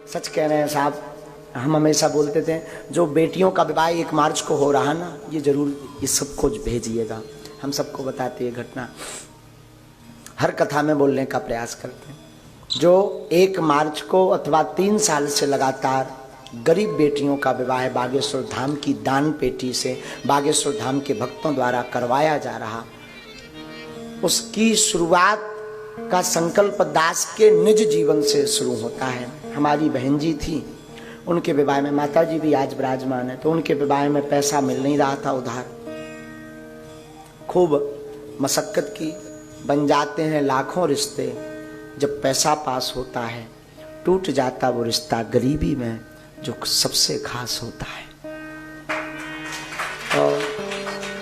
सच कह रहे हैं साहब। हम हमेशा बोलते थे जो बेटियों का विवाह 1 मार्च को हो रहा ना, ये जरूर ये सबको भेजिएगा। हम सबको बताते ये घटना, हर कथा में बोलने का प्रयास करते हैं। जो 1 मार्च को अथवा 3 साल से लगातार गरीब बेटियों का विवाह बागेश्वर धाम की दान पेटी से बागेश्वर धाम के भक्तों द्वारा करवाया जा रहा, उसकी शुरुआत का संकल्प दास के निज जीवन से शुरू होता है। हमारी बहन जी थी, उनके विवाह में, माता जी भी आज विराजमान है, तो उनके विवाह में पैसा मिल नहीं रहा था उधार। खूब मशक्कत की, बन जाते हैं लाखों रिश्ते, जब पैसा पास होता है टूट जाता वो रिश्ता गरीबी में जो सबसे खास होता है। और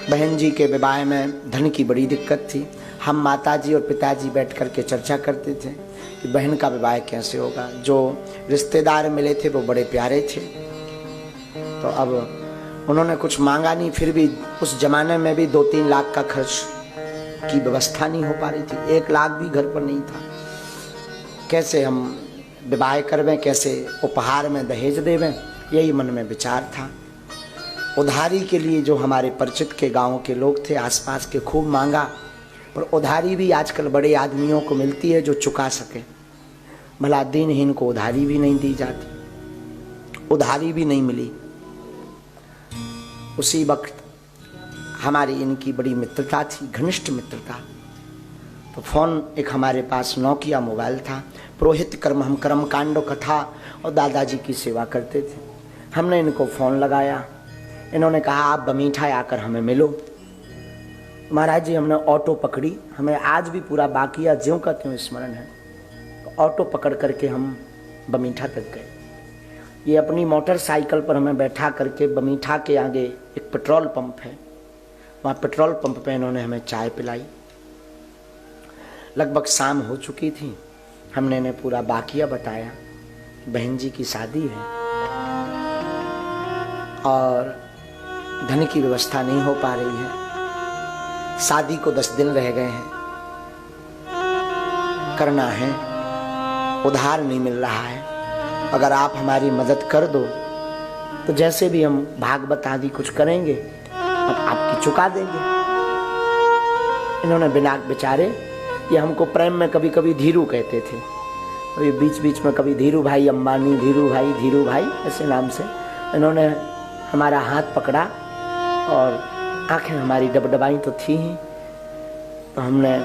बहन जी के विवाह में धन की बड़ी दिक्कत थी। हम माताजी और पिताजी बैठ कर के चर्चा करते थे कि बहन का विवाह कैसे होगा। जो रिश्तेदार मिले थे वो बड़े प्यारे थे, तो अब उन्होंने कुछ मांगा नहीं, फिर भी उस जमाने में भी 2-3 लाख का खर्च की व्यवस्था नहीं हो पा रही थी। 1 लाख भी घर पर नहीं था। कैसे हम विवाह करवें, कैसे उपहार में दहेज देवें, यही मन में विचार था। उधारी के लिए जो हमारे परिचित के गांव के लोग थे आसपास के, खूब मांगा, पर उधारी भी आजकल बड़े आदमियों को मिलती है जो चुका सके। भला दीनहीन को उधारी भी नहीं दी जाती, उधारी भी नहीं मिली। उसी वक्त हमारी इनकी बड़ी मित्रता थी, घनिष्ठ मित्रता। तो फोन एक हमारे पास नोकिया मोबाइल था। पुरोहित कर्म, हम कर्म कांडो कथा और दादाजी की सेवा करते थे। हमने इनको फोन लगाया, इन्होंने कहा आप बमीठा आकर हमें मिलो। महाराज जी हमने ऑटो पकड़ी, हमें आज भी पूरा बाकिया ज्यों का त्यों स्मरण है। तो ऑटो पकड़ करके हम बमीठा तक गए। ये अपनी मोटरसाइकिल पर हमें बैठा करके बमीठा के आगे एक पेट्रोल पंप है, वहाँ पेट्रोल पंप पे इन्होंने हमें चाय पिलाई। लगभग शाम हो चुकी थी। हमने इन्हें पूरा बाकिया बताया, बहन जी की शादी है और धन की व्यवस्था नहीं हो पा रही है, शादी को 10 दिन रह गए हैं, करना है, उधार नहीं मिल रहा है, अगर आप हमारी मदद कर दो तो जैसे भी हम भागवत आदि कुछ करेंगे अब आपकी चुका देंगे। इन्होंने बिना बेचारे, ये हमको प्रेम में कभी कभी धीरू कहते थे, और ये बीच बीच में कभी धीरू भाई अंबानी, धीरू भाई ऐसे नाम से इन्होंने हमारा हाथ पकड़ा और आंखें हमारी डबडबाई तो थी ही। तो हमने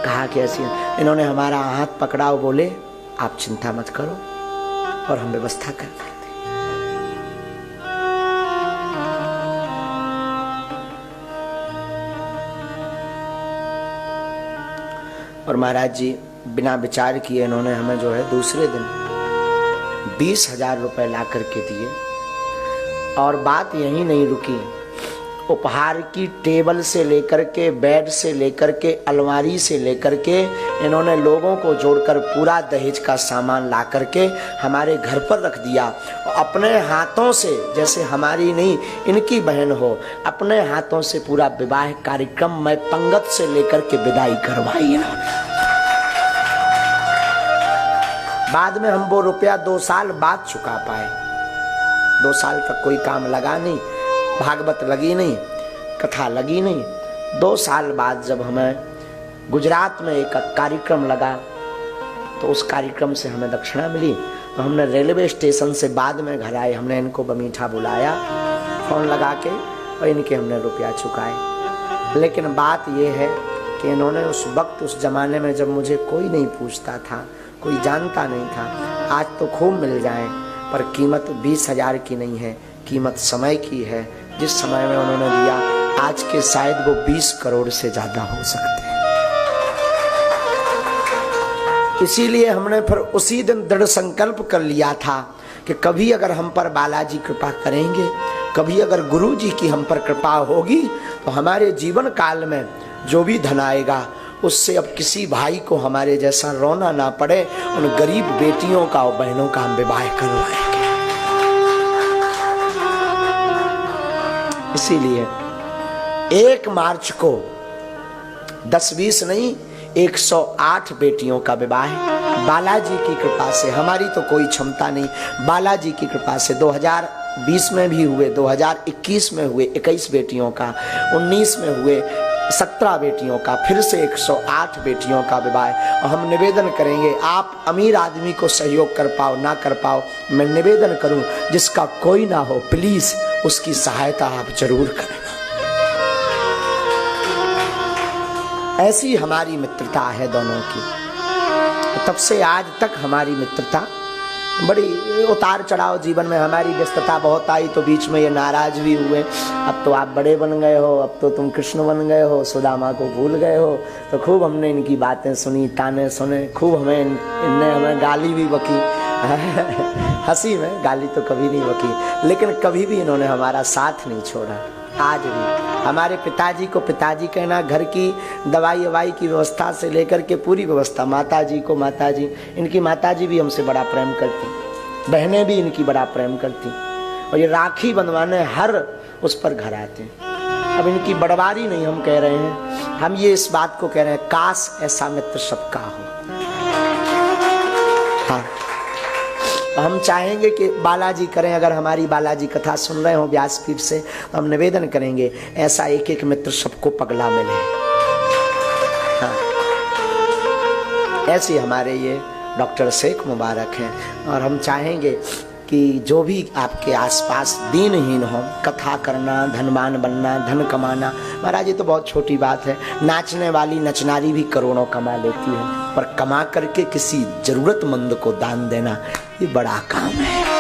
कहा कि ऐसी, इन्होंने हमारा हाथ पकड़ा और बोले आप चिंता मत करो और हम व्यवस्था कर देते। और महाराज जी बिना विचार किए इन्होंने हमें जो है दूसरे दिन 20,000 रुपए ला करके दिए। और बात यही नहीं रुकी, उपहार की टेबल से लेकर के, बेड से लेकर के, अलमारी से लेकर के इन्होंने लोगों को जोड़कर पूरा दहेज का सामान ला करके हमारे घर पर रख दिया। और अपने हाथों से, जैसे हमारी नहीं इनकी बहन हो, अपने हाथों से पूरा विवाह कार्यक्रम में पंगत से लेकर के विदाई करवाई इन्होंने। बाद में हम वो रुपया 2 साल बाद चुका पाए। 2 साल तक कोई काम लगा नहीं, भागवत लगी नहीं, कथा लगी नहीं। 2 साल बाद जब हमें गुजरात में एक कार्यक्रम लगा तो उस कार्यक्रम से हमें दक्षिणा मिली। तो हमने रेलवे स्टेशन से बाद में घर आए, हमने इनको बमीठा बुलाया फोन लगा के और इनके हमने रुपया चुकाए। लेकिन बात यह है कि इन्होंने उस वक्त, उस जमाने में जब मुझे कोई नहीं पूछता था, कोई जानता नहीं था, आज तो खूब मिल जाए, पर कीमत 20,000 की नहीं है, कीमत समय की है। जिस समय में उन्होंने दिया आज के शायद वो 20 करोड़ से ज्यादा हो सकते हैं। इसीलिए हमने फिर उसी दिन दृढ़ संकल्प कर लिया था कि कभी अगर हम पर बालाजी कृपा करेंगे, कभी अगर गुरु जी की हम पर कृपा होगी, तो हमारे जीवन काल में जो भी धन आएगा उससे अब किसी भाई को हमारे जैसा रोना ना पड़े। उन गरीब बेटियों का और बहनों का हम विवाह करवाएंगे। इसीलिए 1 मार्च को 10-20 नहीं, 108 बेटियों का विवाह है। बालाजी की कृपा से, हमारी तो कोई क्षमता नहीं, बालाजी की कृपा से 2020 में भी हुए, 2021 में हुए 21 बेटियों का, 19 में हुए 17 बेटियों का, फिर से 108 बेटियों का विवाह। और हम निवेदन करेंगे, आप अमीर आदमी को सहयोग कर पाओ ना कर पाओ, मैं निवेदन करूं जिसका कोई ना हो, प्लीज उसकी सहायता आप जरूर करें। ऐसी हमारी मित्रता है दोनों की, तब से आज तक हमारी मित्रता। बड़ी उतार चढ़ाव जीवन में हमारी व्यस्तता बहुत आई, तो बीच में ये नाराज भी हुए, अब तो आप बड़े बन गए हो, अब तो तुम कृष्ण बन गए हो, सुदामा को भूल गए हो। तो खूब हमने इनकी बातें सुनी, ताने सुने, खूब इनने हमें गाली भी बकी हंसी में, गाली तो कभी नहीं बकी, लेकिन कभी भी इन्होंने हमारा साथ नहीं छोड़ा। आज भी हमारे पिताजी को पिताजी कहना, घर की दवाई ववाई की व्यवस्था से लेकर के पूरी व्यवस्था, माताजी को माताजी, इनकी माताजी भी हमसे बड़ा प्रेम करती, बहनें भी इनकी बड़ा प्रेम करती, और ये राखी बंधवाने हर उस पर घर आते हैं। अब इनकी बड़वारी नहीं हम कह रहे हैं, हम ये इस बात को कह रहे हैं, काश ऐसा मित्र सबका हो। हाँ, हम चाहेंगे कि बालाजी करें, अगर हमारी बालाजी कथा सुन रहे हो व्यासपीठ से, तो हम निवेदन करेंगे ऐसा एक एक मित्र सबको पगला मिले। हाँ, ऐसे हमारे ये डॉक्टर शेख मुबारक हैं, और हम चाहेंगे कि जो भी आपके आसपास दीनहीन हो, कथा करना, धनवान बनना, धन कमाना, महाराज ये तो बहुत छोटी बात है। नाचने वाली नचनारी भी करोड़ों कमा लेती है, पर कमा करके किसी जरूरतमंद को दान देना ये बड़ा काम है।